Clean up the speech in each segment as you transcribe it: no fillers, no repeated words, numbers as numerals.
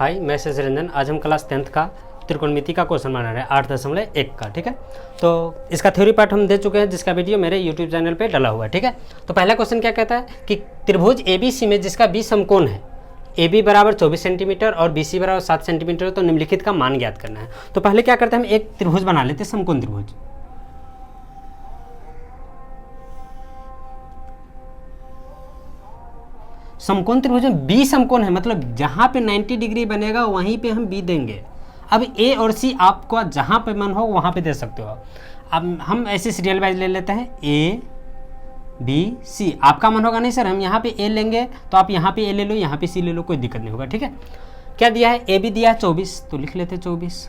हाय, मैं से रंजन। आज हम क्लास 10th का त्रिकोणमिति का क्वेश्चन बना रहे हैं 8.1 का। ठीक है, तो इसका थ्योरी पार्ट हम दे चुके हैं, जिसका वीडियो मेरे यूट्यूब चैनल पे डला हुआ है। ठीक है, तो पहला क्वेश्चन क्या कहता है कि त्रिभुज ABC में जिसका बी समकोण है, AB बराबर 24 सेंटीमीटर और BC बराबर 7 सेंटीमीटर, तो निम्नलिखित का मान ज्ञात करना है। तो पहले क्या करते हैं, हम एक त्रिभुज बना लेते हैं, समकोण त्रिभुज। समकोण त्रिभुज में बी समकोण है, मतलब जहां पे 90 डिग्री बनेगा वहीं पे हम बी देंगे। अब ए और सी आपको जहां पे मन हो वहां पे दे सकते हो। अब हम ऐसे सीरियल वाइज ले लेते हैं, ए बी सी। आपका मन होगा नहीं सर हम यहाँ पे ए लेंगे, तो आप यहाँ पे ए ले लो, यहाँ पे सी ले लो, कोई दिक्कत नहीं होगा। ठीक है, क्या दिया है, ए बी दिया है 24, तो लिख लेते हैं 24।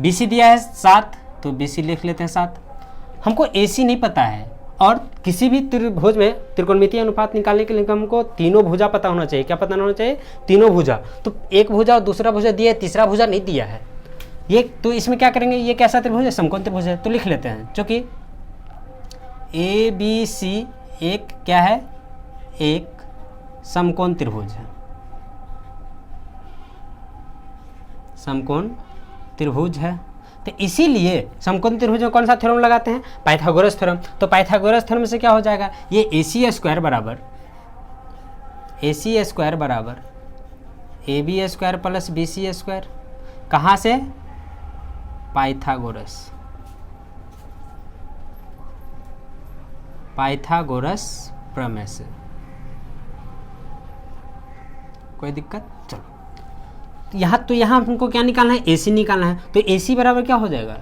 बी सी दिया है 7, तो बी सी लिख लेते हैं 7। हमको ए सी नहीं पता है, और किसी भी त्रिभुज में त्रिकोणमितीय अनुपात निकालने के लिए हमको तीनों भुजा पता होना चाहिए। क्या पता होना चाहिए, तीनों भुजा। तो एक भुजा और दूसरा भुजा दिया है, तीसरा भुजा नहीं दिया है ये, तो इसमें क्या करेंगे, ये कैसा त्रिभुज है, समकोण त्रिभुज है, तो लिख लेते हैं। क्योंकि ए बी सी एक क्या है, एक समकोण त्रिभुज है, समकोण त्रिभुज है। तो इसीलिए समकोण त्रिभुज में कौन सा थ्योरम लगाते हैं, पाइथागोरस थ्योरम। तो पाइथागोरस थ्योरम से क्या हो जाएगा, ये AC स्क्वायर बराबर AB square plus BC square, कहाँ से, पाइथागोरस प्रमेय से। कोई दिक्कत, चलो तो यहाँ हमको क्या निकालना है, AC निकालना है। तो AC बराबर क्या हो जाएगा,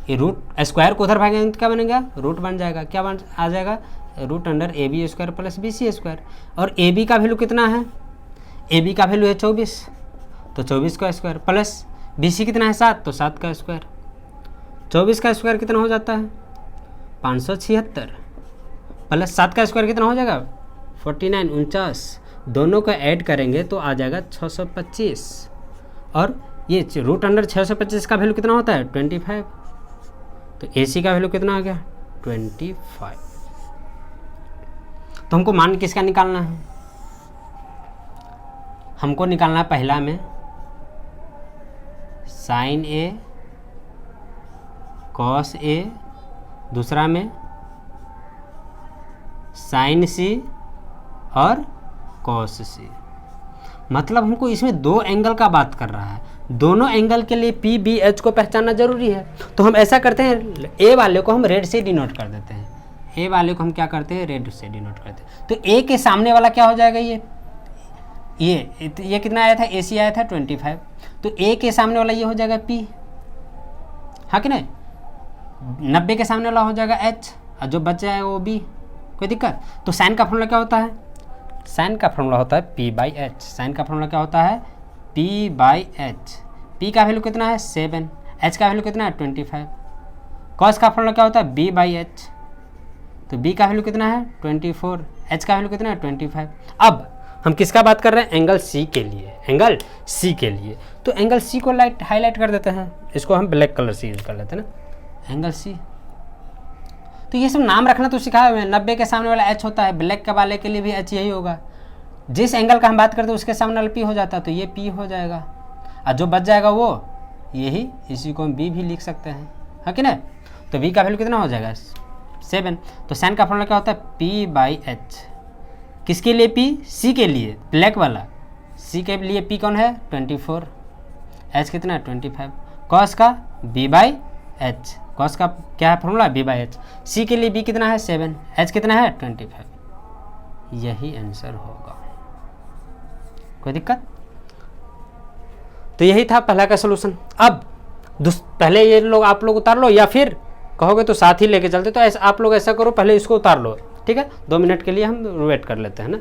ये रूट स्क्वायर को उधर भागेंगे तो क्या बनेगा, रूट बन जाएगा। क्या बन आ जाएगा, root under AB square plus BC square. और AB का वैल्यू कितना है, AB का वैल्यू है 24, तो 24 का स्क्वायर प्लस BC कितना है 7, तो 7 का स्क्वायर। 24 का स्क्वायर कितना हो जाता है, 576, प्लस 7 का स्क्वायर कितना हो जाएगा, 49, 49। दोनों का ऐड करेंगे तो आ जाएगा 625, और ये रूट अंडर 625 का वैल्यू कितना होता है, 25। तो AC का वैल्यू कितना आ गया, 25। तो हमको मान किसका निकालना है, हमको निकालना है पहला में साइन A कॉस A, दूसरा में साइन C और कॉस C। मतलब हमको इसमें दो एंगल का बात कर रहा है, दोनों एंगल के लिए PBH को पहचानना जरूरी है। तो हम ऐसा करते हैं, ए वाले को हम रेड से डिनोट कर देते हैं, ए वाले को हम क्या करते हैं, रेड से डिनोट करते हैं। तो ए के सामने वाला क्या हो जाएगा, ये कितना आया था, AC आया था 25, तो ए के सामने वाला ये हो जाएगा P, हाँ कि नहीं। 90 के सामने वाला हो जाएगा H, और जो बच जाएगा वो B। कोई दिक्कत। तो साइन का फॉर्मूला क्या होता है, साइन का फॉर्मूला होता है P/H। साइन का फॉर्मूला क्या होता है, P/H। P का वैल्यू कितना है 7, H का वैल्यू कितना है 25। कॉस का फॉर्मूला क्या होता है B/H, तो B का वैल्यू कितना है 24, H का वैल्यू कितना है 25। अब हम किसका बात कर रहे हैं, एंगल C के लिए, एंगल C के लिए। तो एंगल C को हाईलाइट कर देते हैं, इसको हम ब्लैक कलर से यूज कर लेते हैं ना, एंगल C। तो ये सब नाम रखना तो सिखाया हुआ है। 90 के सामने वाला H होता है, ब्लैक के वाले के लिए भी H यही होगा। जिस एंगल का हम बात करते हैं उसके सामने वाला P हो जाता है, तो ये P हो जाएगा, और जो बच जाएगा वो यही, इसी को हम B भी लिख सकते हैं, है कि नहीं। तो V का वैल्यू कितना हो जाएगा 7। तो साइन का फॉर्मूला क्या होता है P/H। किसके लिए P, C के लिए, ब्लैक वाला C के लिए P कौन है 24, H कितना है 25। कॉस का B/H, कॉस का क्या है फॉर्मूला B/H। C के लिए B कितना है 7, H कितना है 25। यही आंसर होगा, कोई दिक्कत। तो यही था पहला का सलूशन। अब पहले ये लोग आप लोग उतार लो, या फिर कहोगे तो साथ ही लेके चलते। तो ऐसा आप लोग ऐसा करो, पहले इसको उतार लो, ठीक है। 2 मिनट के लिए हम वेट कर लेते हैं ना।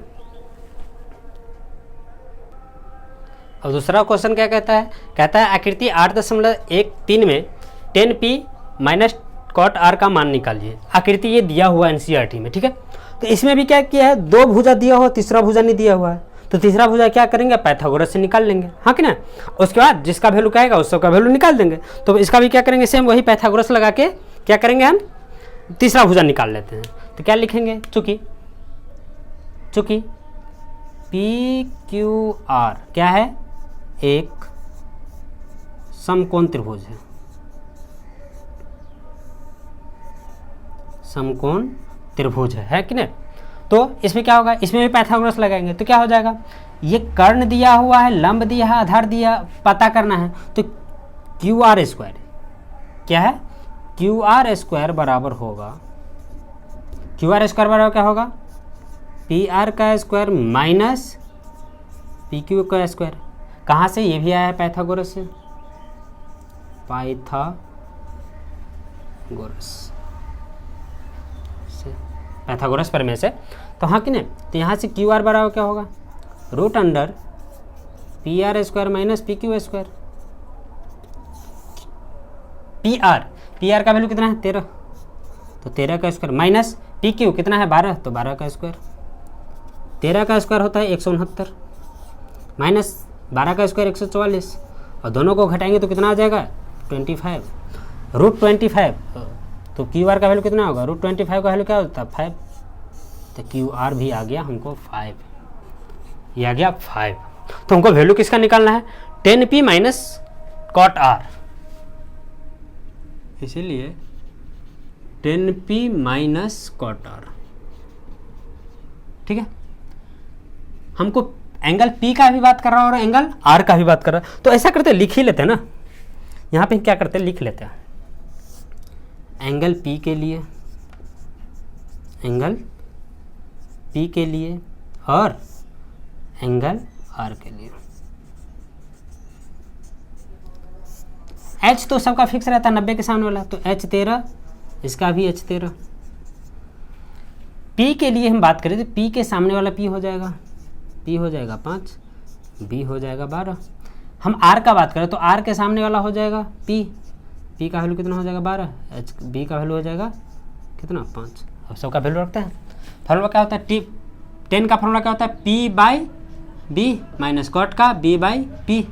और दूसरा क्वेश्चन क्या कहता है, आकृति 8.13 में 10P माइनस कॉट R का मान निकालिए। आकृति ये दिया हुआ NCERT में, ठीक है। तो इसमें भी क्या किया है, 2 भुजा दिया हुआ, तीसरा भुजा नहीं दिया हुआ है। तो तीसरा भुजा क्या करेंगे, पाइथागोरस से निकाल लेंगे, हाँ कि ना। उसके बाद जिसका वैल्यू कहेगा उसका वैल्यू निकाल देंगे। तो इसका भी क्या करेंगे, सेम वही पाइथागोरस लगा के क्या करेंगे, हम तीसरा भुजा निकाल लेते हैं। तो क्या लिखेंगे, चूंकि PQR क्या है, एक समकोण त्रिभुज है, समकोण त्रिभुज है कि नहीं। तो इसमें क्या होगा, इसमें भी पाइथागोरस लगाएंगे तो क्या हो जाएगा, ये कर्ण दिया हुआ है, लंब दिया है, आधार दिया, पता करना है। तो क्यू आर स्क्वायर क्या है, क्यू आर स्क्वायर बराबर होगा, क्यू आर स्क्वायर बराबर क्या होगा, पी आर का स्क्वायर माइनस पी क्यू का स्क्वायर। कहाँ से, ये भी आया है पाइथागोरस से, पाइथागोरस प्रमेय से। तो हाँ कि नहीं, तो यहाँ से क्यू आर बराबर क्या होगा, root under P R square minus P Q square. P R का वैल्यू कितना है 13, तो 13 का स्क्वायर माइनस पी क्यू कितना है 12, तो 12 का स्क्वायर। 13 का स्क्वायर होता है 169 माइनस 12 का स्क्वायर 144, और दोनों को घटाएंगे तो कितना आ जाएगा 25, रूट 25। तो क्यू आर का वैल्यू कितना होगा, रूट 25 का वैल्यू क्या होता है 5, तो क्यू आर भी आ गया हमको 5, ये आ गया 5। तो हमको वैल्यू किसका निकालना है, 10p माइनस कॉट आर, इसीलिए 10p माइनस कॉट आर। ठीक है, हमको एंगल P का भी बात कर रहा है और एंगल R का भी बात कर रहा है। तो ऐसा करते हैं, लिख ही लेते हैं ना, यहाँ पे क्या करते हैं, लिख लेते हैं एंगल P के लिए, एंगल P के लिए और एंगल R के लिए। H तो सबका फिक्स रहता है 90 के सामने वाला, तो H 13, इसका भी H 13। P के लिए हम बात करें तो P के सामने वाला P हो जाएगा, P हो जाएगा 5, B हो जाएगा 12। हम R का बात करें तो R के सामने वाला हो जाएगा P का वैल्यू कितना हो जाएगा 12, B का वैल्यू हो जाएगा कितना 5। अब सबका वैल्यू रखते हैं। फॉर्मूला क्या होता है, 10 का फॉर्मूला क्या होता है, P by B minus cot का B by P।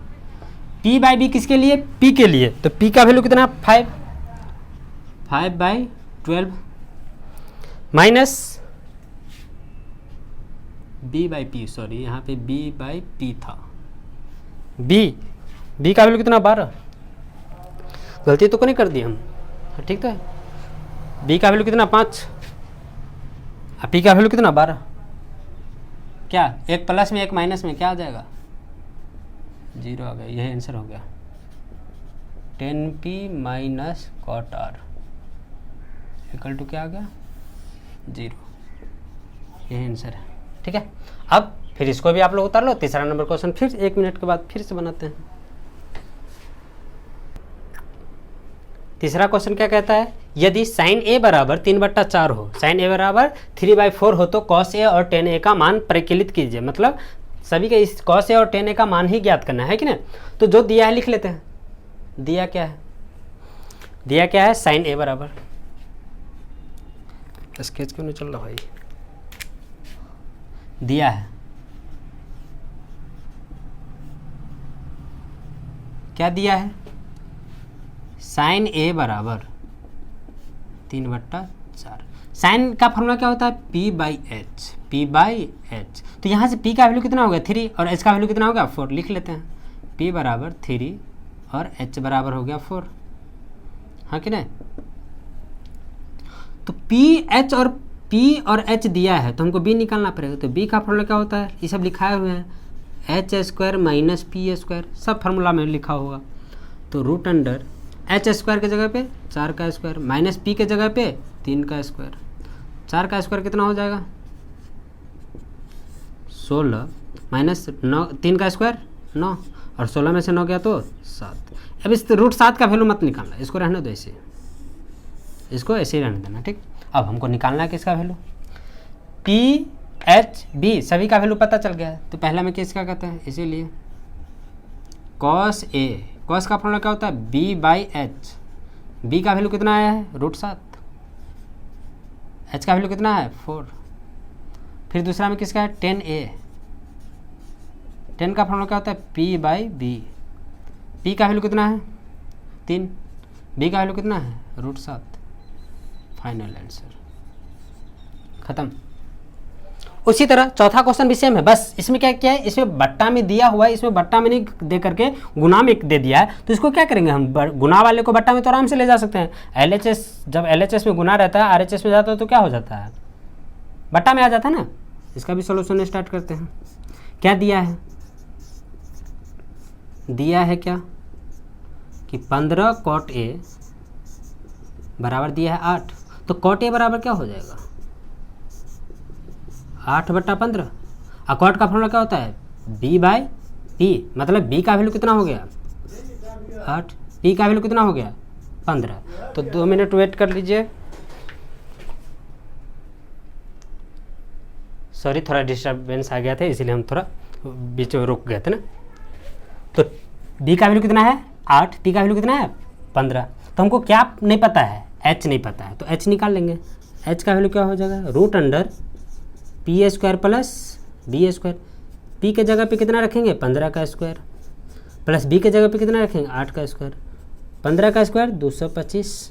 P by B किसके लिए, P के लिए, तो P का वैल्यू कितना 5 by 12 minus B by P, sorry यहाँ पे B बाई P था, B का वैल्यू कितना 12, गलती तो नहीं कर दी हम, ठीक तो है। B का वैल्यू कितना 5, P का वैल्यू कितना 12, क्या एक प्लस में एक माइनस में क्या आ जाएगा 0 आ गया, यही आंसर हो गया 10p minus cot R equal to क्या आ गया 0, यही आंसर है। ठीक है, अब फिर इसको भी आप लोग उतार लो, तीसरा नंबर क्वेश्चन फिर 1 मिनट के बाद फिर से बनाते हैं। तीसरा क्वेश्चन क्या कहता है, यदि साइन ए बराबर 3/4 हो, साइन ए बराबर 3/4 हो, तो कॉस ए और टेन ए का मान परिकलित कीजिए। मतलब सभी के इस कॉस ए और टेन ए का मान ही ज्ञात करना है कि नहीं। तो जो दिया है लिख लेते हैं, दिया क्या है, दिया क्या है साइन ए बराबर, स्केच क्यों नहीं चल रहा भाई, दिया है क्या दिया है, साइन ए बराबर 3/4। साइन का फॉर्मूला क्या होता है P बाई एच। तो यहाँ से P का वैल्यू कितना हो गया 3 और H का वैल्यू कितना हो गया 4, लिख लेते हैं P बराबर 3 और H बराबर हो गया 4, हाँ कि नहीं। तो P और H दिया है तो हमको B निकालना पड़ेगा। तो B का फॉर्मूला क्या होता है, ये सब लिखाए हुए हैं, H square minus P square, सब फार्मूला में लिखा होगा। तो रूट अंडर H स्क्वायर के जगह पे 4 का स्क्वायर माइनस P के जगह पे 3 का स्क्वायर, 4 का स्क्वायर कितना हो जाएगा 16 माइनस 9, 3 का स्क्वायर 9 और 16 में से 9 गया तो 7। अब इस रूट 7 का वैल्यू मत निकालना, इसको रहने दो ऐसे, इसको ऐसे ही रहने देना, ठीक। अब हमको निकालना है किसका वैल्यू, P H B सभी का वैल्यू पता चल गया है। तो पहला में किसका कहते हैं, इसीलिए कॉस ए, कॉस का फॉर्मूला क्या होता है B बाई एच, B का वैल्यू कितना आया है रूट 7, H का वैल्यू कितना है 4। फिर दूसरा में किसका है 10A, 10 का फॉर्मूला क्या होता है P बाई B, P का वैल्यू कितना है 3, B का वैल्यू कितना है रूट 7। फाइनल आंसर खत्म। उसी तरह चौथा क्वेश्चन भी सेम है, बस इसमें क्या क्या है, इसमें बट्टा में दिया हुआ है, इसमें बट्टा में नहीं दे करके गुना में दे दिया है, तो इसको क्या करेंगे हम, गुना वाले को बट्टा में तो आराम से ले जा सकते हैं। LHS जब LHS में गुना रहता है, RHS में जाता है तो क्या हो जाता है, बट्टा में आ जाता है ना। इसका भी सोल्यूशन स्टार्ट करते हैं। क्या दिया है, दिया है क्या कि 15 cot A बराबर दिया है 8, तो cot A बराबर क्या हो जाएगा 8/15। और cot का फॉर्मूला क्या होता है B/P, मतलब B का वैल्यू कितना हो गया 8, P का वैल्यू कितना हो गया 15। तो 2 मिनट वेट कर लीजिए, सॉरी थोड़ा डिस्टर्बेंस आ गया था इसीलिए हम थोड़ा बीच में रुक गए थे ना। तो B का वैल्यू कितना है 8, P का वैल्यू कितना है 15। तो हमको क्या नहीं पता है, H नहीं पता है, तो H निकाल लेंगे। H का वैल्यू क्या हो जाएगा √P² प्लस B²। P के जगह पे कितना रखेंगे 15 का स्क्वायर, प्लस B के जगह पे कितना रखेंगे 8 का स्क्वायर। 15 का स्क्वायर 225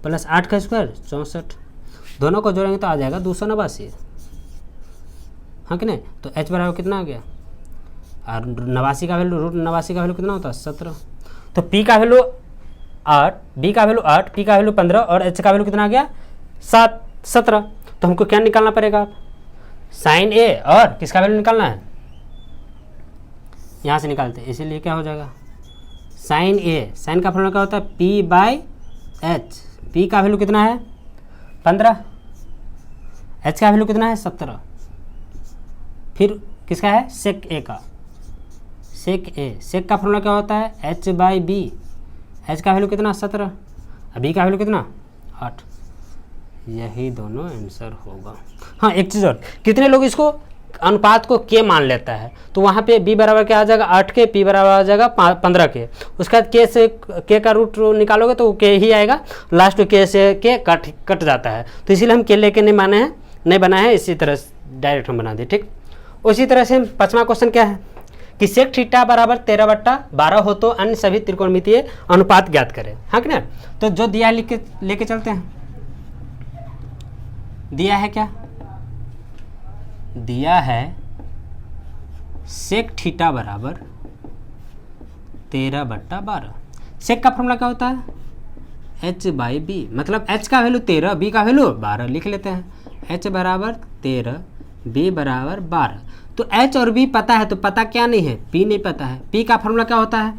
प्लस 8 का स्क्वायर 64, दोनों को जोड़ेंगे तो आ जाएगा 289। हाँ कि नहीं, तो H बराबर कितना आ गया, और 89 का वैल्यू √89 का वैल्यू कितना होता है 17। तो P का वैल्यू 8, B का वैल्यू 8, P का वैल्यू 15 और H का वैल्यू कितना आ गया 17। तो हमको क्या निकालना पड़ेगा, साइन A और किसका वैल्यू निकालना है, यहाँ से निकालते हैं, इसीलिए क्या हो जाएगा साइन A, साइन का फॉर्मूला क्या होता है P/H। P का वैल्यू कितना है 15, H का वैल्यू कितना है 17, फिर किसका है सेक A का, सेक A, सेक का फॉर्मूला क्या होता है H/B। H का वैल्यू कितना 17 और B का वैल्यू कितना 8। यही दोनों आंसर होगा। हाँ एक चीज़ और, कितने लोग इसको अनुपात को के मान लेता है, तो वहाँ पे B बराबर क्या आ जाएगा 8 के, P बराबर आ जाएगा 15 के, उसके बाद के से के का रूट निकालोगे तो के ही आएगा, लास्ट में के से के कट जाता है, तो इसीलिए हम के लेके नहीं माने हैं, नहीं बनाए हैं, इसी तरह डायरेक्ट हम बना दें। ठीक, उसी तरह से 5वां क्वेश्चन क्या है कि सेक थीटा बराबर 13/12 हो तो अन्य सभी त्रिकोणमितीय अनुपात ज्ञात करें। हाँ कि ना, तो जो दिया लिख के लेके चलते हैं। दिया है क्या, दिया है सेक थीटा बराबर 13/12। सेक का फॉर्मूला क्या होता है H/B, मतलब H का वैल्यू 13, B का वैल्यू 12 लिख लेते हैं। H बराबर 13, B बराबर 12। तो H और B पता है, तो पता क्या नहीं है P नहीं पता है। P का फॉर्मूला क्या होता है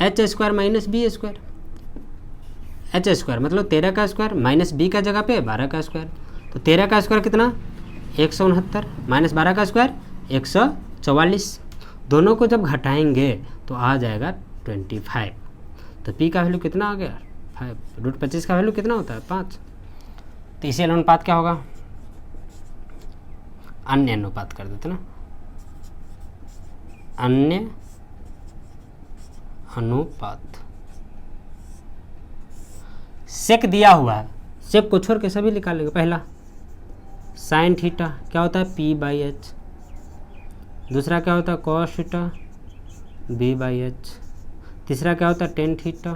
√H² माइनस B²। H² मतलब 13 का स्क्वायर माइनस B का जगह पे 12 का स्क्वायर, तो 13 का स्क्वायर कितना 169 माइनस 12 का स्क्वायर 144, दोनों को जब घटाएंगे तो आ जाएगा 25। तो P का वैल्यू कितना आ गया 5, √25 का वैल्यू कितना होता है 5। तो इसी अनुपात क्या होगा, अन्य अनुपात कर देते ना, अन्य अनुपात। सेक दिया हुआ है, सेक को छोड़ के सभी निकालेंगे। पहला साइन थीटा क्या होता है P/H, दूसरा क्या होता है कॉस थीटा B/H, तीसरा क्या होता है टेन थीटा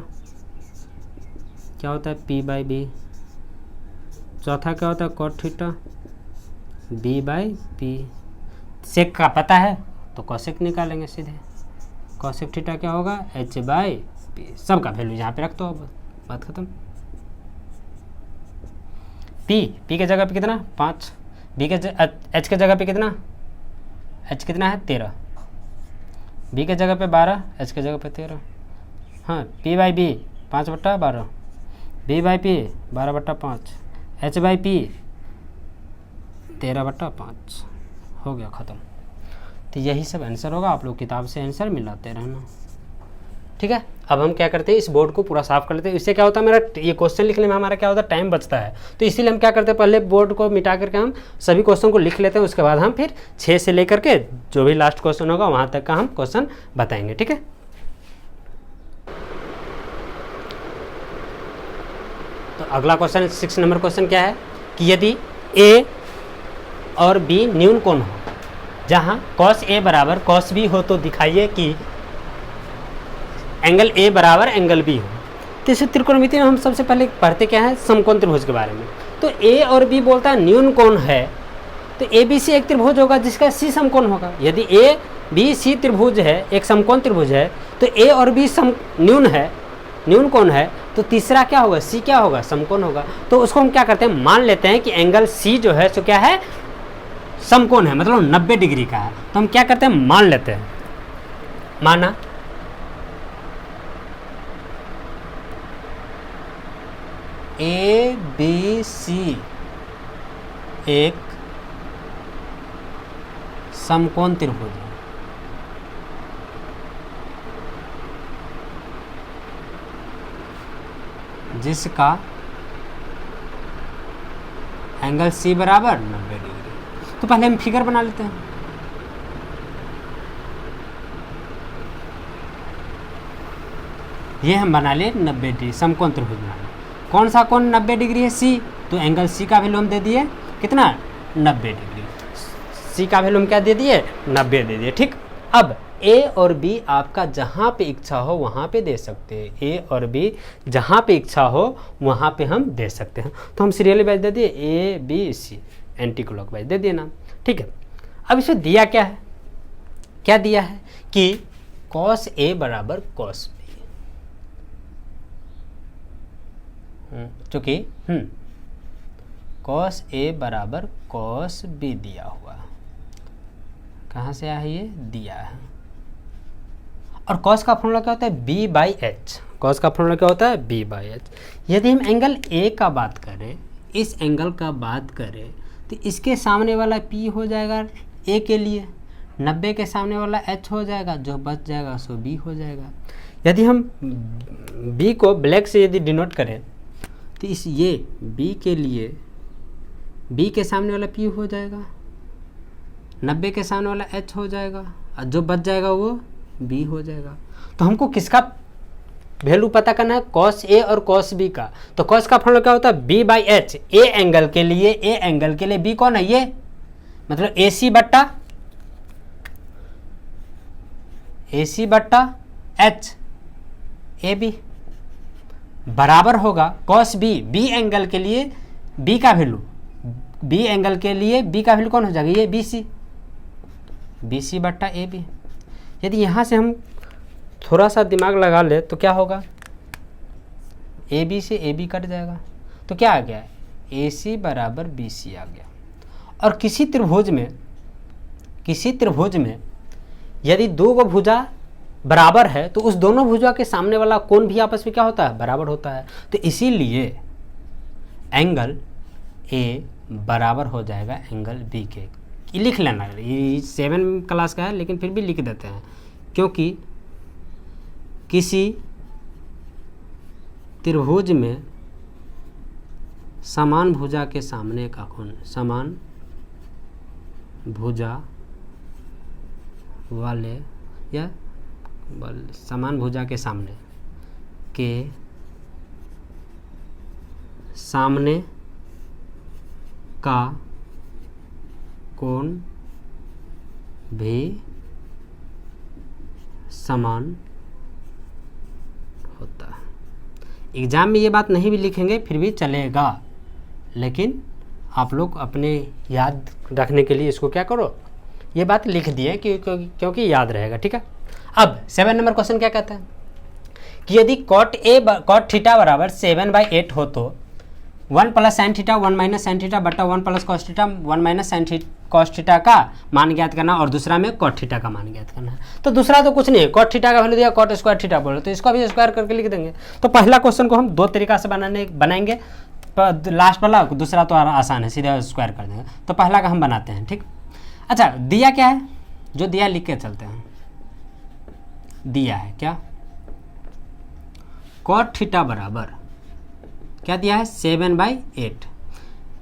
क्या होता है P/B, चौथा क्या होता है कॉट थीटा B/P। सेक का पता है तो कॉसेक निकालेंगे सीधे, कॉसेक थीटा क्या होगा H/P, सबका वैल्यू यहाँ पे रख दो, अब बात खत्म। P के जगह पे कितना 5, B के H के जगह पे कितना, H कितना है 13, B के जगह पे 12, H के जगह पे 13। हाँ P/B 5/12, B/P 12/5, H/P 13/5, हो गया ख़त्म। तो यही सब आंसर होगा, आप लोग किताब से आंसर मिलाते रहना। ठीक है, अब हम क्या करते हैं इस बोर्ड को पूरा साफ कर लेते हैं। इससे क्या होता है मेरा ये क्वेश्चन लिखने में हमारा क्या होता है टाइम बचता है, तो इसीलिए हम क्या करते हैं पहले बोर्ड को मिटा करके हम सभी क्वेश्चन को लिख लेते हैं, उसके बाद हम फिर 6 से लेकर के जो भी लास्ट क्वेश्चन होगा वहाँ तक का हम क्वेश्चन बताएंगे। ठीक है, तो अगला क्वेश्चन 6 नंबर क्वेश्चन क्या है कि यदि A और B न्यून कोण हो जहाँ cos A बराबर cos B हो तो दिखाइए कि एंगल A बराबर एंगल B हो। तो इस त्रिकोणमिति में हम सबसे पहले पढ़ते क्या है, समकोण त्रिभुज के बारे में। तो ए और बी बोलता है न्यून कोण है, तो ए बी सी एक त्रिभुज होगा जिसका सी समकोण होगा। यदि ए बी सी त्रिभुज है, एक समकोण त्रिभुज है, तो ए और बी न्यून है, न्यून कोण है, तो तीसरा क्या होगा, सी क्या होगा, समकोण होगा। तो उसको हम क्या करते हैं, मान लेते हैं कि एंगल सी जो है सो क्या है, समकोण है, मतलब 90 डिग्री का है। तो हम क्या करते हैं, मान लेते हैं, माना ए बी सी एक समकोण त्रिभुज है, जिसका एंगल सी बराबर 90 डिग्री। तो पहले हम फिगर बना लेते हैं। ये हम बना ले 90 डिग्री समकोण त्रिभुज बना ले। कौन सा कोण 90 डिग्री है, सी, तो एंगल सी का वैल्यू हम दे दिए कितना, 90 डिग्री। सी का वैल्यू हम क्या दे दिए, 90 दे दिए, ठीक। अब ए और बी आपका जहाँ पे इच्छा हो वहाँ पे दे सकते हैं, ए और बी जहाँ पे इच्छा हो वहाँ पे हम दे सकते हैं। तो हम सीरियली वाइज दे दिए A B C, anticlockwise दे दिए ना, ठीक है। अब इसमें दिया क्या है, क्या दिया है कि कॉस ए बराबर कॉस बी, चूँकि कॉस ए बराबर कॉस बी दिया हुआ, कहाँ से आया ये, दिया है। और कॉस का फॉर्मूला क्या होता है, बी बाई एच, कॉस का फॉर्मूला क्या होता है, बी बाई एच। यदि हम एंगल ए का बात करें, इस एंगल का बात करें, तो इसके सामने वाला पी हो जाएगा ए के लिए, 90 के सामने वाला एच हो जाएगा, जो बच जाएगा सो बी हो जाएगा। यदि हम बी को ब्लैक से यदि डिनोट करें, तो इस ये बी के लिए बी के सामने वाला पी हो जाएगा, 90 के सामने वाला एच हो जाएगा, और जो बच जाएगा वो बी हो जाएगा। तो हमको किसका वैल्यू पता करना है, कॉस ए और कॉस बी का। तो कॉस का फॉर्मूला क्या होता है, B by H. A angle के लिए बी कौन है, ये मतलब ए सी बट्टा एच, ए बी बराबर होगा कॉस बी, बी एंगल के लिए बी का वैल्यू, बी एंगल के लिए बी का वैल्यू कौन हो जाएगा, ये बी सी बट्टा ए बी। यदि यहाँ से हम थोड़ा सा दिमाग लगा ले तो क्या होगा, ए बी से ए बी कट जाएगा, तो क्या आ गया, ए सी बराबर बी सी आ गया। और किसी त्रिभुज में यदि दो गो भुजा बराबर है, तो उस दोनों भुजा के सामने वाला कोण भी आपस में क्या होता है, बराबर होता है। तो इसीलिए एंगल ए बराबर हो जाएगा एंगल बी के। ये लिख लेना, ये 7 क्लास का है लेकिन फिर भी लिख देते हैं, क्योंकि किसी त्रिभुज में समान भुजा के सामने का कोण, समान भुजा वाले या समान भुजा के सामने का कोण भी समान होता है। एग्जाम में ये बात नहीं भी लिखेंगे फिर भी चलेगा, लेकिन आप लोग अपने याद रखने के लिए इसको क्या करो, ये बात लिख दिए क्योंकि याद रहेगा, ठीक है। अब 7 नंबर क्वेश्चन क्या कहता है कि यदि कॉट थीटा बराबर 7/8 हो तो 1 plus sine theta 1 minus sine theta बटा 1 plus cos theta 1 minus sine cos theta का मान ज्ञात करना, और दूसरा में कॉट थीटा का मान ज्ञात करना है। तो दूसरा तो कुछ नहीं है, कॉट थीटा का वैल्यू दिया, कॉट स्क्वायर थीटा बोलो, तो इसको भी स्क्वायर करके लिख देंगे। तो पहला क्वेश्चन को हम 2 तरीका से बनाएंगे, लास्ट वाला, दूसरा तो आसान है, सीधा स्क्वायर कर देंगे। तो पहला का हम बनाते हैं, ठीक। अच्छा, दिया क्या है, जो दिया लिख के चलते हैं। दिया है क्या, कॉट थीटा बराबर क्या दिया है, 7/8।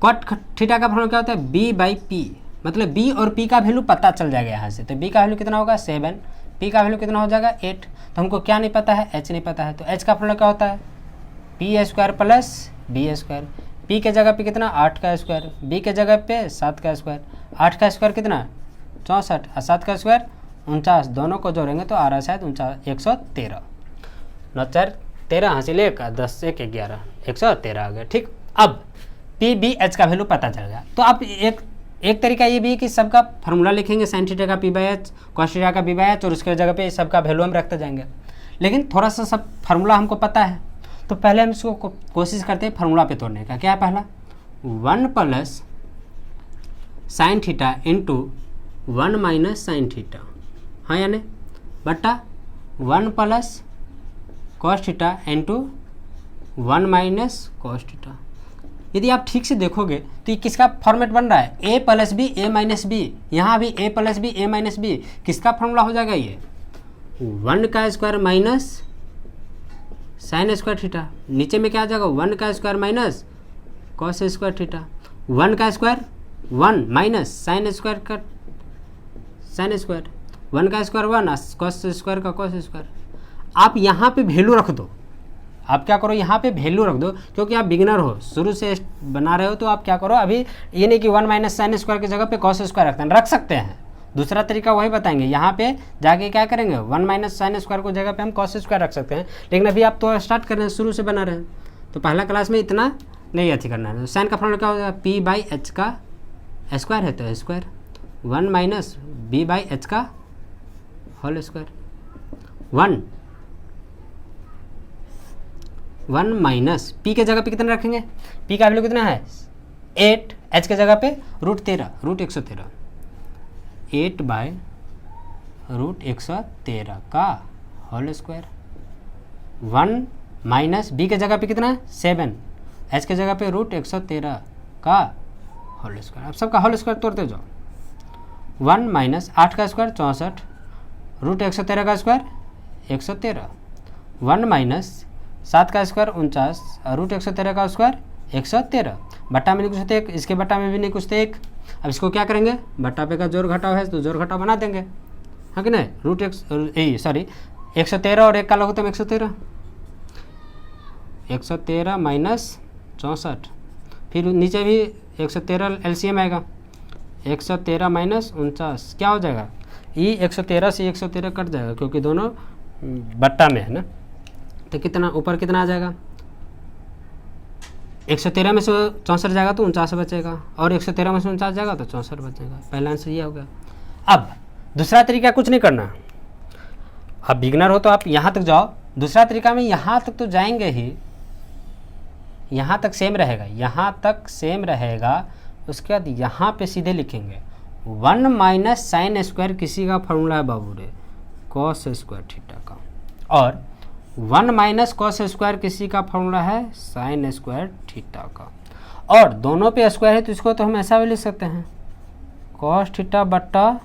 कॉट थीटा का फॉर्मूला क्या होता है, b बाई पी, मतलब b और p का वैल्यू पता चल जाएगा यहाँ से। तो b का वैल्यू कितना होगा 7, p का वैल्यू कितना हो जाएगा 8। तो हमको क्या नहीं पता है, h नहीं पता है। तो h का फॉर्मूला क्या होता है, p square plus b square. p के जगह पे कितना 8 का स्क्वायर, b के जगह पे 7 का स्क्वायर। 8 का स्क्वायर कितना 64 और 7 का स्क्वायर 49, दोनों को जोड़ेंगे तो आ रहा है शायद 113। 9 4 13 हासिल 1, 10 1 11, 113 आ गया। ठीक, अब पी बी एच का वैल्यू पता चल गया। तो अब एक तरीका ये भी है कि सबका फार्मूला लिखेंगे, साइन थीटा का P by H, cos theta का बी बाई एच, और उसके जगह पे सबका वैल्यू हम रखते जाएंगे। लेकिन थोड़ा सा सब फार्मूला हमको पता है, तो पहले हम इसको कोशिश करते हैं फार्मूला पे तोड़ने का। क्या है पहला? 1 plus sine theta into 1 minus sine theta, हाँ या नहीं, बटा 1 plus cos theta into 1 minus cos theta. यदि आप ठीक से देखोगे तो ये किसका फॉर्मेट बन रहा है? ए प्लस बी ए माइनस बी, यहाँ भी ए प्लस बी ए माइनस बी, किसका फॉर्मूला हो जाएगा ये? 1 का square minus sine square theta, नीचे में क्या आ जाएगा? 1 का square minus cos square theta, 1 का स्क्वायर 1 माइनस साइन स्क्वायर का साइन स्क्वायर, 1 का स्क्वायर 1, कॉस स्क्वायर का कॉस स्क्वायर। आप यहाँ पे वैल्यू रख दो, आप क्या करो यहाँ पे वैल्यू रख दो, क्योंकि आप बिगिनर हो, शुरू से बना रहे हो, तो आप क्या करो अभी ये नहीं कि 1 माइनस साइन स्क्वायर की जगह पे कॉस स्क्वायर रख सकते हैं। दूसरा तरीका वही बताएंगे, यहाँ पे जाके क्या करेंगे, 1 माइनस साइन स्क्वायर को जगह पे हम कॉस स्क्वायर रख सकते हैं। लेकिन अभी आप तो स्टार्ट कर रहे हैं, शुरू से बना रहे हैं, तो पहला क्लास में इतना नहीं अच्छी करना है। साइन का फॉर्मूला क्या होगा? पी बाई एच का स्क्वायर है तो square, 1 minus B by H का होल स्क्वायर, 1 माइनस पी के जगह पे कितना रखेंगे? पी का वैल्यू कितना है? 8, एच के जगह पे √13, √113, 8 बाय √113 का होल स्क्वायर, 1 माइनस बी के जगह पे कितना है? 7, एच के जगह पे √113 का होल स्क्वायर। अब सबका होल स्क्वायर तोड़ते जाओ, 1 माइनस 8 का स्क्वायर 64, √113 का स्क्वायर 113, 1 माइनस 7 का स्क्वायर 49, √113 का स्क्वायर 113, बट्टा में नहीं कुछ होते 1, इसके बट्टा में भी नहीं कुछ 1। अब इसको क्या करेंगे? बट्टा पे का जोड़ घटाव है तो जोड़ घटाव बना देंगे, हाँ कि नहीं? 113 और 1 का लघुत्तम 113, 113 माइनस 64, फिर नीचे भी 113 एलसीएम आएगा, 113 माइनस 49 क्या हो जाएगा? ये 113 से 113 कट जाएगा, क्योंकि दोनों बट्टा में है ना, तो कितना ऊपर कितना आ जाएगा? 113 में से 64 जाएगा तो 49 बचेगा, और 113 में से 49 जाएगा तो 64 बचेगा। पहला आंसर ये हो गया। अब दूसरा तरीका कुछ नहीं करना, अब बिगनर हो तो आप यहाँ तक जाओ, दूसरा तरीका में यहाँ तक तो जाएंगे ही, यहाँ तक सेम रहेगा, यहाँ तक सेम रहेगा। उसके बाद यहाँ पे सीधे लिखेंगे 1 माइनस साइन स्क्वायर किसी का फॉर्मूला है बाबू रे, कॉस स्क्वायर थीटा का, और 1 माइनस कॉस स्क्वायर किसी का फॉर्मूला है साइन स्क्वायर थीटा का, और दोनों पे स्क्वायर है तो इसको तो हम ऐसा भी लिख सकते हैं, कॉस थीटा बट्टा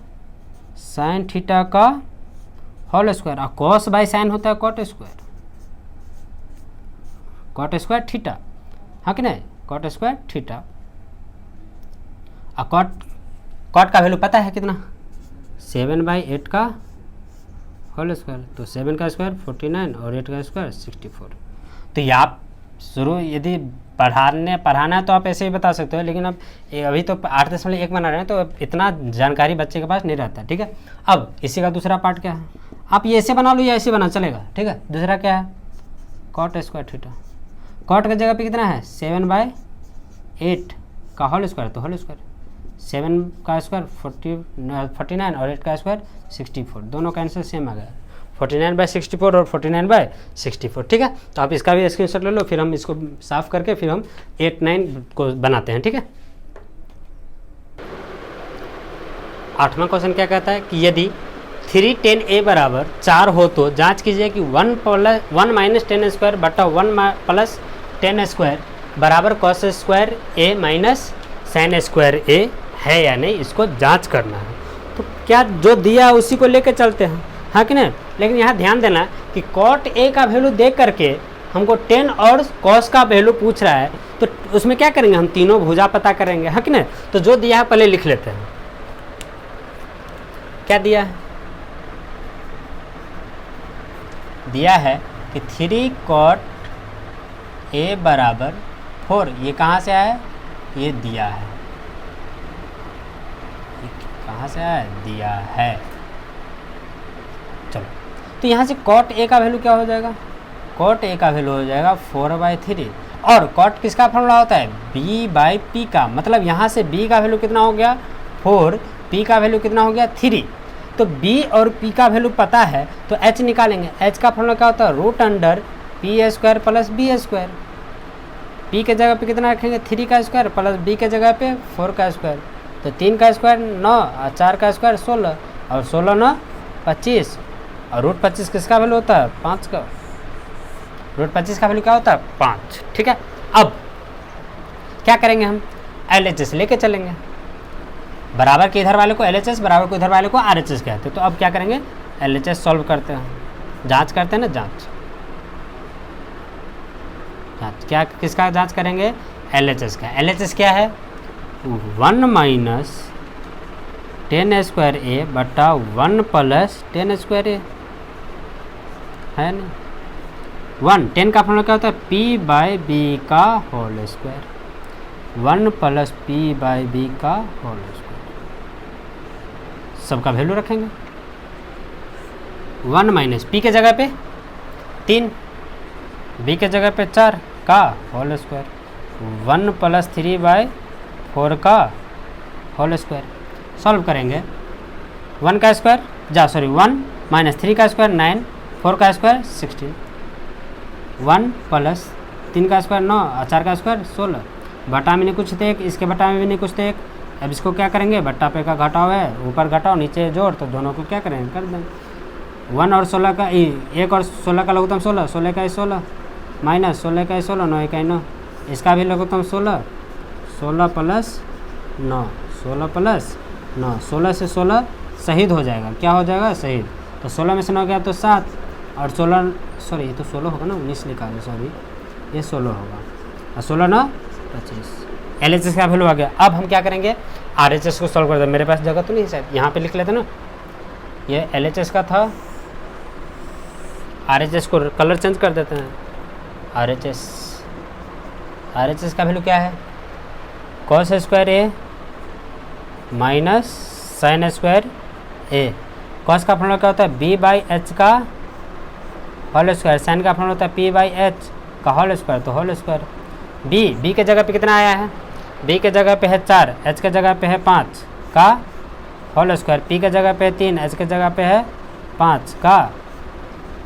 साइन थीटा का होल स्क्वायर। और कॉस बाई साइन होता है cot square, cot square theta, हाँ कि नहीं? Cot square theta. और कॉट का वैल्यू पता है कितना? 7/8 का होल स्क्वायर, तो 7 का स्क्वायर 49 और 8 का स्क्वायर 64। तो ये आप शुरू यदि पढ़ाना है तो आप ऐसे ही बता सकते हो, लेकिन अब अभी तो 8.1 बना रहे हैं, तो इतना जानकारी बच्चे के पास नहीं रहता, ठीक है। अब इसी का दूसरा पार्ट क्या है? आप ये ऐसे बना लो या ऐसे बना चलेगा, ठीक है। दूसरा क्या है? कॉट स्क्वायर थीटा, कॉट की जगह पे कितना है? 7/8 का होल स्क्वायर, तो होल स्क्वायर 7 का स्क्वायर 49 और 8 का स्क्वायर 64, दोनों का आंसर सेम आ गया, 49/64 और 49/64, ठीक है। तो आप इसका भी स्क्रीनशॉट ले लो, फिर हम इसको साफ करके फिर हम 8, 9 को बनाते हैं, ठीक है। 8वां क्वेश्चन क्या कहता है कि यदि 3 tan a बराबर 4 हो तो जांच कीजिए कि 1 माइनस टेन स्क्वायर बटा 1 प्लस टेन स्क्वायर बराबर cos square a minus sine square a है या नहीं, इसको जांच करना है। तो क्या जो दिया है उसी को लेकर चलते हैं, हाँ कि नहीं। लेकिन यहाँ ध्यान देना कि कॉट a का वैल्यू देख करके हमको टेन और कॉस का वैल्यू पूछ रहा है, तो उसमें क्या करेंगे? हम तीनों भुजा पता करेंगे, हाँ कि नहीं। तो जो दिया है पहले लिख लेते हैं। क्या दिया है? दिया है कि 3 cot a बराबर 4। ये कहाँ से आया? ये दिया है। ये कहाँ से आया? दिया है। चलो, तो यहाँ से cot a का वैल्यू क्या हो जाएगा? कॉट ए का वैल्यू हो जाएगा 4/3। और कॉट किसका फॉर्मूला होता है, b/p का, मतलब यहाँ से b का वैल्यू कितना हो गया 4, p का वैल्यू कितना हो गया 3। तो b और p का वैल्यू पता है तो h निकालेंगे। h का फॉर्मूला क्या होता है, √p² प्लस b²। p के जगह पे कितना रखेंगे 3 का स्क्वायर प्लस b के जगह पे 4 का स्क्वायर। तो 3 का स्क्वायर 9 और 4 का स्क्वायर 16 और 16 9 25 और √25 किसका वैल्यू होता है 5 का। √25 का वैल्यू क्या होता है 5। ठीक है, अब क्या करेंगे हम LHS लेके चलेंगे। बराबर के इधर वाले को LHS, बराबर को इधर वाले को RHS कहते हैं। तो अब क्या करेंगे LHS सॉल्व करते हैं, जांच करते हैं ना, जांच क्या किसका जांच करेंगे LHS का। LHS क्या है 1 माइनस 10² बटा 1 प्लस 10² है ना। 10 का फॉर्मूला क्या होता है p/b का होल स्क्वायर, 1 प्लस p/b का होल स्क्वायर। सबका वैल्यू रखेंगे। 1 माइनस p के जगह पे 3, b के जगह पे 4 का होल स्क्वायर, 1 प्लस 3/4 का होल स्क्वायर। सॉल्व करेंगे 1 का स्क्वायर 1 माइनस 3 का स्क्वायर 9, 4 का स्क्वायर 16, 1 प्लस 3 का स्क्वायर 9 और 4 का स्क्वायर 16। बटा में नहीं कुछ थे, इसके बटा में भी नहीं कुछ थे। अब इसको क्या करेंगे, बट्टा पे का घटाव है, ऊपर घटाओ नीचे जोड़, तो दोनों को क्या करेंगे कर देंगे। 1 और 16 का 1 और 16 का लघुत्तम 16, 16 का 16 माइनस 16 का 16, 9 का 9, इसका भी लघुत्तम 16, 16 प्लस 9, 16 प्लस 9, 16 से 16 शहीद हो जाएगा। क्या हो जाएगा शहीद, तो 16 में से 9 गया तो 7 और 16 सॉरी ये तो 16 होगा ना, 19 लिखा है सॉरी, ये 16 होगा और 16 9 25। LHS का वैल्यू आ गया। अब हम क्या करेंगे RHS को सॉल्व कर दे। मेरे पास जगह तो नहीं है शायद, यहाँ पे लिख लेते ना, ये LHS का था, RHS को कलर चेंज कर देते हैं। RHS का वैल्यू क्या है cos² माइनस sin² cos का फॉर्मूला क्या होता है b/h का होल स्क्वायर, sin का फॉर्मूला होता है p/h का होल स्क्वायर, तो होल स्क्वायर। b के जगह पे कितना आया है, b के जगह पे है 4, h के जगह पे है 5 का होल स्क्वायर, p के जगह पे है 3, h के जगह पे है 5 का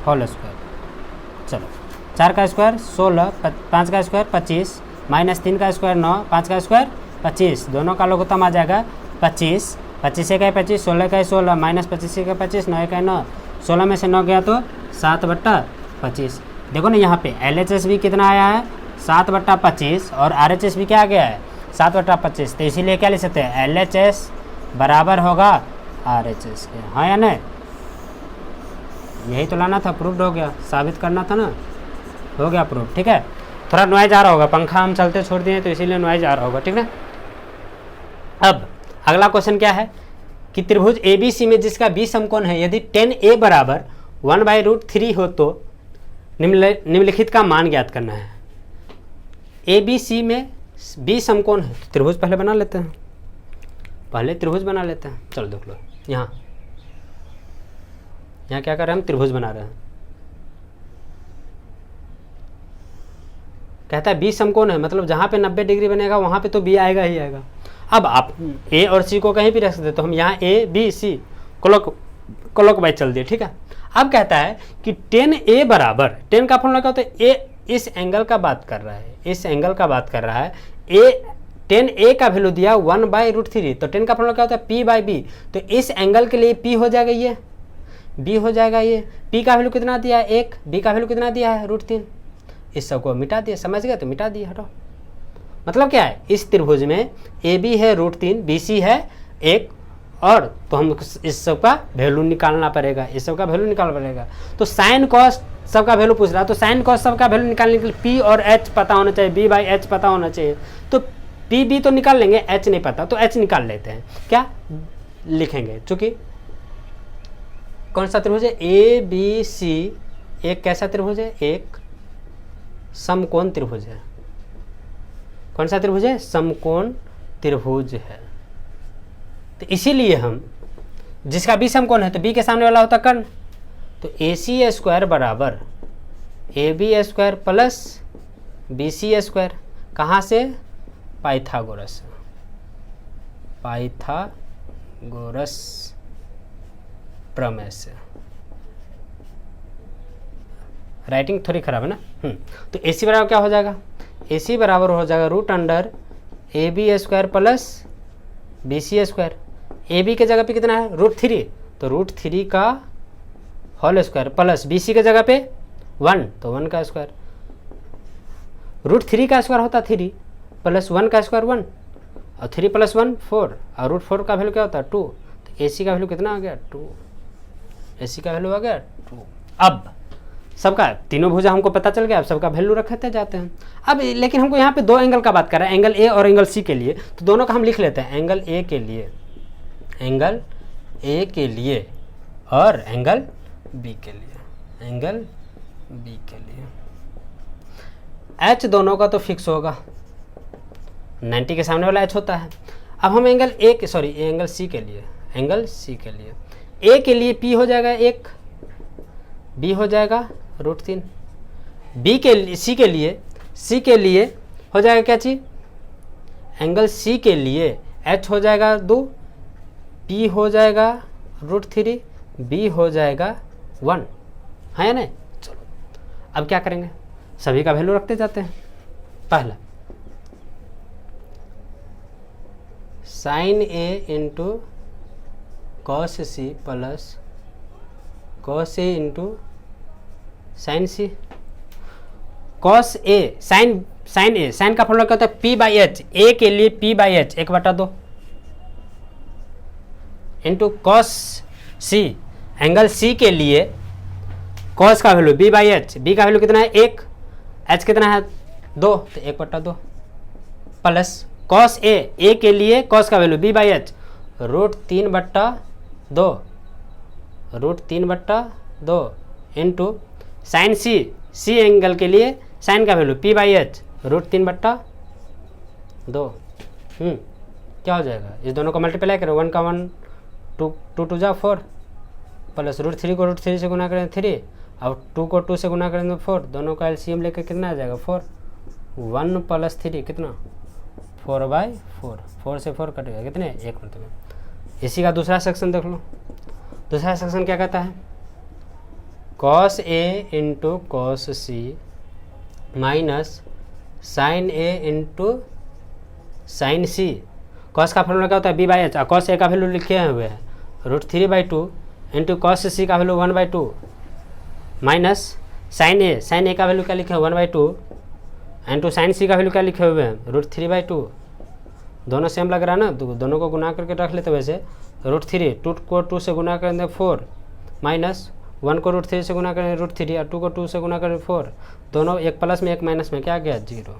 होल स्क्वायर। चलो 4 का स्क्वायर 16, 5 का स्क्वायर 25, माइनस 3 का स्क्वायर 9, 5 का स्क्वायर 25, दोनों का लघुत्तम आ जाएगा 25, 25 का 25, 16 का 16, माइनस 25 का 25, 9 का 9, 16 में से 9 गया तो 7/25। देखो ना यहाँ पे LHS भी कितना आया है 7/25 और RHS भी क्या आ गया है 7/25। तो इसीलिए क्या लिख सकते हैं LHS बराबर होगा RHS के, हाँ या नहीं। यही तो लाना था, प्रूव्ड हो गया, साबित करना था ना, हो गया प्रूव। ठीक है, थोड़ा नॉइज आ रहा होगा, पंखा हम चलते छोड़ दिए तो इसीलिए नॉइज आ रहा होगा। ठीक है, अब अगला क्वेश्चन क्या है कि त्रिभुज ABC में जिसका B समकोण है, यदि tan A बराबर 1/√3 हो तो निम्नलिखित का मान ज्ञात करना है। ABC में B समकोण है, तो त्रिभुज पहले बना लेते हैं, पहले त्रिभुज बना लेते हैं। चलो देख लो, यहाँ क्या कर रहे हैं हम, त्रिभुज बना रहे हैं। कहता है B समकोण है, मतलब जहाँ पे 90 डिग्री बनेगा वहाँ पे तो B आएगा ही आएगा। अब आप A और C को कहीं भी रख सकते, तो हम यहाँ A B C क्लॉकवाइज चल दिए। ठीक है, अब कहता है कि tan A बराबर, tan का फॉर्मूला क्या होता है, A इस एंगल का बात कर रहा है, इस एंगल का बात कर रहा है। tan A का वैल्यू दिया 1/√3, तो tan का फॉर्मूला क्या होता है p/b, तो इस एंगल के लिए p हो जाएगा, ये b हो जाएगा। ये p का वैल्यू कितना दिया है 1, b का वैल्यू कितना दिया है √3। इस सब को मिटा दिया, समझ गया, तो मिटा दिया, हटाओ। मतलब क्या है, इस त्रिभुज में AB है √3, BC है 1, और तो हम इस सब का वैल्यू निकालना पड़ेगा, इस सब का वैल्यू निकालना पड़ेगा। तो साइन कॉस सब का वैल्यू पूछ रहा है, तो साइन कॉस सब का वैल्यू निकालने के लिए P और H पता होना चाहिए, B/H पता होना चाहिए। तो PB तो निकाल लेंगे, H नहीं पता तो H निकाल लेते हैं। क्या लिखेंगे, चूंकि कौन सा त्रिभुज है ABC, एक कैसा त्रिभुज है, एक समकोण त्रिभुज है। कौन सा त्रिभुज है, समकोण त्रिभुज है। तो इसीलिए हम जिसका B समकोण है, तो B के सामने वाला होता कर्ण, तो AC² बराबर AB² प्लस BC², कहाँ से? पाइथागोरस प्रमेय से। राइटिंग थोड़ी खराब है ना। तो AC बराबर क्या हो जाएगा? AC बराबर हो जाएगा √AB² प्लस BC²। AB के जगह पे कितना है? √3, तो √3 का होल स्क्वायर प्लस BC के जगह पे 1, तो 1 का स्क्वायर। √3 का स्क्वायर होता 3 प्लस 1 का स्क्वायर 1, और 3 + 1 4, और √4 का वैल्यू क्या होता है? 2। तो AC का वैल्यू कितना आ गया? 2। AC का वैल्यू आ गया 2। अब सबका तीनों भुजा हमको पता चल गया, अब सबका वैल्यू रखते जाते हैं। अब लेकिन हमको यहाँ पे दो एंगल का बात कर रहा है, एंगल A और एंगल C के लिए, तो दोनों का हम लिख लेते हैं। एंगल A के लिए और एंगल B के लिए, H दोनों का तो फिक्स होगा, 90 के सामने वाला H होता है। अब हम एंगल C के लिए, A के लिए P हो जाएगा 1, B हो जाएगा √3, C के लिए हो जाएगा क्या चीज़? एंगल C के लिए H हो जाएगा 2, P हो जाएगा √3, B हो जाएगा 1, है या नहीं? चलो अब क्या करेंगे, सभी का वैल्यू रखते जाते हैं। पहला sin A into cos C plus cos A into sin C। cos A sin का फॉर्मूला क्या होता है? P/H। A के लिए P/H 1/2 into cos C, angle C के लिए cos का वैल्यू B/H, B का वैल्यू कितना है? 1, H कितना है? 2, तो 1/2 प्लस cos A के लिए cos का value B/H √3/2 into sin C angle के लिए sin का वैल्यू P/H √3/2। क्या हो जाएगा? इस दोनों को मल्टीप्लाई करें, 1 का 1, 2 जा 4, प्लस √3 को √3 से गुना करें 3, और 2 को 2 से गुना करेंगे 4, दोनों का LCM लेकर कितना आ जाएगा? 4। 1 + 3 कितना? 4/4, 4 से 4 कटेगा कितने? 1 मतलब। इसी का दूसरा सेक्शन देख लो। दूसरा सेक्शन क्या कहता है? cos A into cos C minus sin A into sin C। cos का फॉर्मूला क्या होता है? B/H, और cos A का वैल्यू लिखे हुए हैं √3/2 इंटू cos C का वैल्यू 1/2 माइनस sin A का वैल्यू क्या लिखे हैं? 1/2 इंटू sin C का वैल्यू क्या लिखे हुए हैं? √3/2। दोनों सेम लग रहा है ना, तो दोनों को गुना करके रख लेते। वैसे √3, 2 को 2 से गुना करेंगे 4, माइनस 1 को √3 से गुना करें √3, और 2 को 2 से गुना करें 4, दोनों एक प्लस में एक माइनस में क्या गया? 0।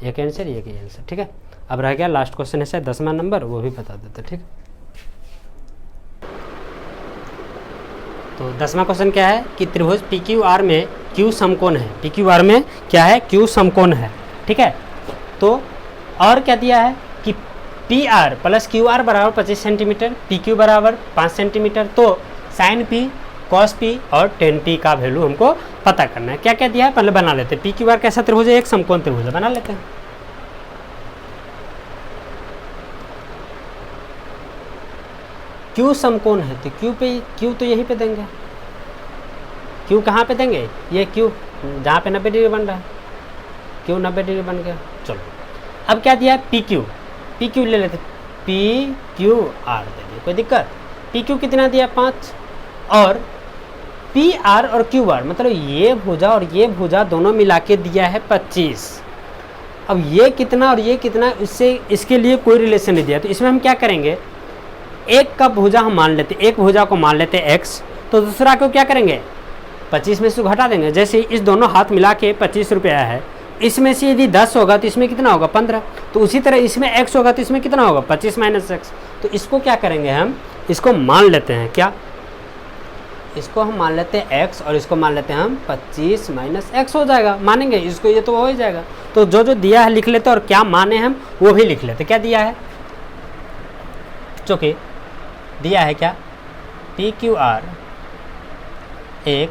एक आंसर, एक ही आंसर। ठीक है, अब रह गया लास्ट क्वेश्चन है 10वां नंबर, वो भी बता देते। ठीक, तो 10वां क्वेश्चन क्या है कि त्रिभुज PQR में Q समकोण है। PQR में क्या है? Q समकोण है। ठीक है, तो और क्या दिया है कि PR प्लस QR बराबर 25 सेंटीमीटर, PQ बराबर 5 सेंटीमीटर, तो sin P, cos P और tan P का वैल्यू हमको पता करना है। क्या क्या दिया है पहले बना लेते हैं। PQR कैसा त्रिभुज है? एक समकोण त्रिभुज है, बना लेते हैं। Q समकोण है, तो Q तो यहीं पे देंगे। Q कहाँ पे देंगे? ये Q जहाँ पे 90 डिग्री बन रहा है, Q 90 डिग्री बन गया। चलो अब क्या दिया है? PQ ले लेते, PQR दे दिए, कोई दिक्कत? PQ कितना दिया? 5, और PR और QR मतलब ये भुजा और ये भुजा दोनों मिला के दिया है 25। अब ये कितना और ये कितना, इससे इसके लिए कोई रिलेशन नहीं दिया, तो इसमें हम क्या करेंगे? एक का भुजा हम मान लेते, एक भुजा को मान लेते x, तो दूसरा को क्या करेंगे? 25 में से घटा देंगे। जैसे इस दोनों हाथ मिला के 25 रुपया है, इसमें से यदि 10 होगा तो इसमें कितना होगा? 15। तो उसी तरह इसमें x होगा तो इसमें कितना होगा? 25 माइनस x। तो इसको क्या करेंगे हम? इसको मान लेते हैं क्या? इसको हम मान लेते हैं x, और इसको मान लेते हैं हम 25 माइनस x हो जाएगा। मानेंगे इसको, ये तो हो ही जाएगा। तो जो जो दिया है लिख लेते, और क्या माने हम वो भी लिख लेते। क्या दिया है? चूँकि दिया है क्या? PQR एक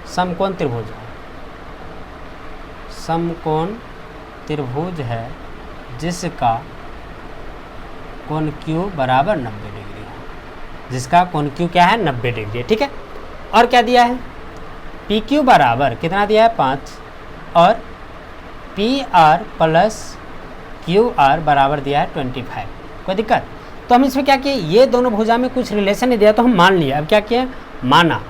समकोण त्रिभुज है, समकोण त्रिभुज है जिसका कोण Q बराबर 90 डिग्री है, जिसका कोण Q क्या है 90 डिग्री, ठीक है। और क्या दिया है, PQ बराबर कितना दिया है 5 और PR प्लस QR बराबर दिया है 25। कोई दिक्कत? तो हम इसमें क्या किए, ये दोनों भुजा में कुछ रिलेशन नहीं दिया तो हम मान लिए। अब क्या किए, माना,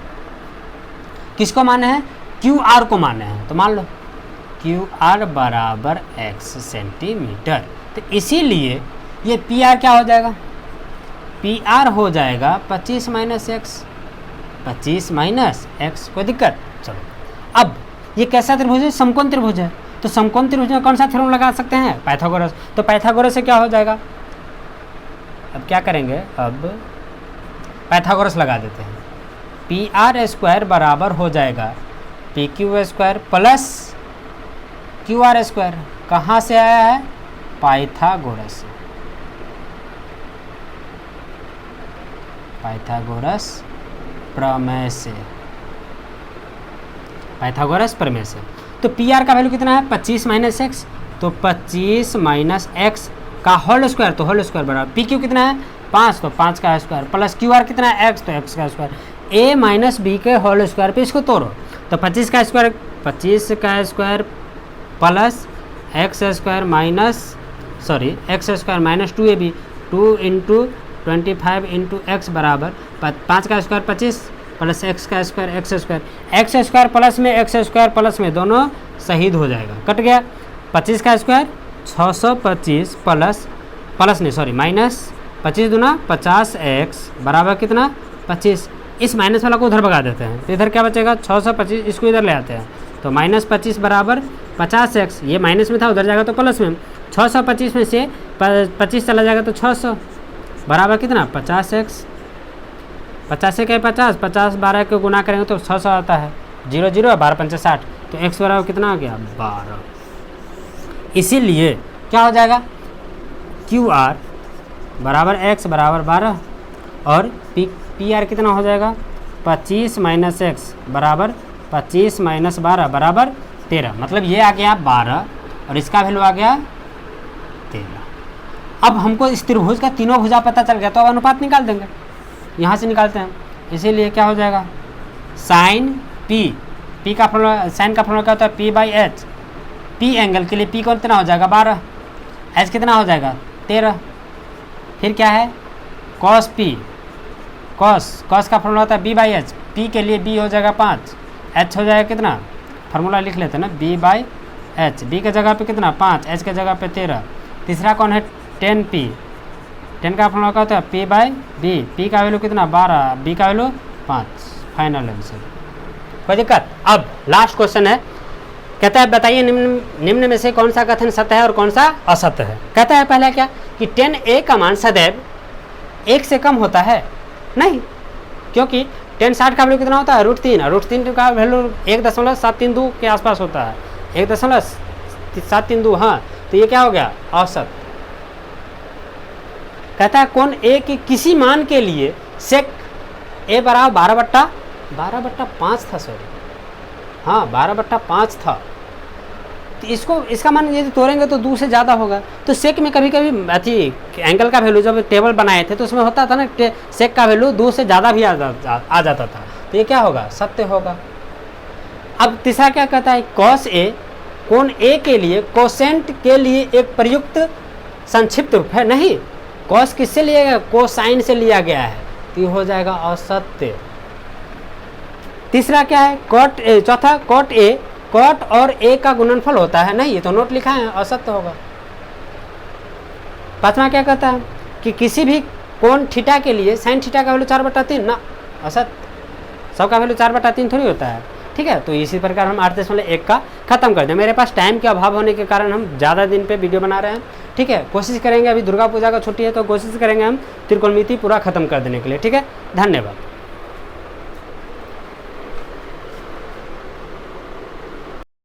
किसको माने हैं, QR को माने हैं, तो मान लो QR बराबर x सेंटीमीटर। तो इसीलिए ये PR क्या हो जाएगा, PR हो जाएगा 25 माइनस एक्स, 25 माइनस एक्स। कोई दिक्कत? चलो, अब ये कैसा त्रिभुज है, समकोण त्रिभुज है, तो समकोण त्रिभुज में कौन सा थ्योरम लगा सकते हैं, पाइथागोरस। तो पाइथागोरस से क्या हो जाएगा, अब क्या करेंगे, अब पाइथागोरस लगा देते हैं। PR स्क्वायर बराबर हो जाएगा PQ square plus QR square. कहाँ से आया है, पाइथागोरस से, पाइथागोरस प्रमेय से, पाइथागोरस प्रमेय से। तो PR का वैल्यू कितना है 25 माइनस एक्स, तो 25 माइनस एक्स का होल स्क्वायर, तो होल स्क्वायर बराबर PQ कितना है 5, तो 5 का स्क्वायर प्लस QR कितना है x, तो x का स्क्वायर, a माइनस बी के होल स्क्वायर पे इसको तोड़ो, तो 25 का square plus x square minus 2ab, 2 into 25 into x बराबर 5 का स्क्वायर 25 प्लस एक्स का स्क्वायर एक्स स्क्वायर प्लस में एक्स स्क्वायर प्लस में दोनों शहीद हो जाएगा, कट गया। 25 का स्क्वायर 625 माइनस 25 दूना 50x बराबर कितना 25। इस माइनस वाला को उधर भगा देते हैं, तो इधर क्या बचेगा 625, इसको इधर ले आते हैं, तो माइनस 25 बराबर 50x, ये माइनस में था उधर जाएगा तो प्लस में, 625 में से 25 चला जाएगा तो 600 बराबर कितना 50x, 50 से क्या 50 12 को गुना करेंगे तो 600 आता है, 0 0 12 5 60, तो x बराबर कितना आ गया 12। इसीलिए क्या हो जाएगा QR बराबर x बराबर 12 और PR कितना हो जाएगा 25 माइनस एक्स बराबर 25 माइनस 12 बराबर 13, मतलब ये आ गया 12 और इसका वैल्यू आ गया 13। अब हमको इस त्रिभुज का तीनों भुजा पता चल गया, तो अब अनुपात निकाल देंगे, यहाँ से निकालते हैं। इसीलिए क्या हो जाएगा साइन P का फॉर्मूला, साइन का फॉर्मूला क्या होता है P/H, P एंगल के लिए P को कितना हो जाएगा 12, H कितना हो जाएगा 13, फिर क्या है cos P, cos का फॉर्मूला होता है B/H, P के लिए B हो जाएगा 5, H हो जाएगा कितना, फार्मूला लिख लेते हैं ना B/H, B के जगह पे कितना 5, H के जगह पे 13। तीसरा कौन है 10P, 10 का फॉर्मूला क्या होता है P/B, P का वैल्यू कितना 12, B का वैल्यू 5, फाइनल आंसर। कोई दिक्कत? अब लास्ट क्वेश्चन है, कहता है बताइए निम्न में से कौन सा कथन सत्य है और कौन सा असत्य है। कहता है पहला क्या कि 10a का मान सदैव 1 से कम होता है, नहीं, क्योंकि 10 60 का वैल्यू कितना होता है √3 का वैल्यू 1.732 के आसपास होता है, 1.732, हाँ, तो ये क्या हो गया औसत। कहता है कोण A के किसी मान के लिए सेक A बराबर 12/5 था, सॉरी हाँ 12/5 था, तो इसका मान यदि तोड़ेंगे तो 2 से ज़्यादा होगा। तो सेक में कभी कभी अथी एंगल का वैल्यू जब टेबल बनाए थे तो उसमें होता था ना सेक का वैल्यू 2 से ज़्यादा भी आ जाता था, तो ये क्या होगा सत्य होगा। अब तीसरा क्या कहता है cos A कोण A के लिए कोसेंट के लिए एक प्रयुक्त संक्षिप्त रूप है, नहीं, cos किससे लिया गया कोसाइन से लिया गया है, तो ये हो जाएगा असत्य। तीसरा क्या है चौथा cot A कॉट और ए का गुणनफल होता है, नहीं, ये तो नोट लिखा है, असत्य होगा। पांचवा क्या कहता है कि किसी भी कोण थीटा के लिए साइन थीटा का वैल्यू 4/3, ना, असत्य, सबका वैल्यू 4/3 थोड़ी होता है, ठीक है। तो इसी प्रकार हम 8.1 का खत्म कर दें। मेरे पास टाइम के अभाव होने के कारण हम ज़्यादा दिन पे वीडियो बना रहे हैं, ठीक है। कोशिश करेंगे, अभी दुर्गा पूजा का छुट्टी है तो कोशिश करेंगे हम त्रिकोणमिति पूरा खत्म कर देने के लिए, ठीक है। धन्यवाद।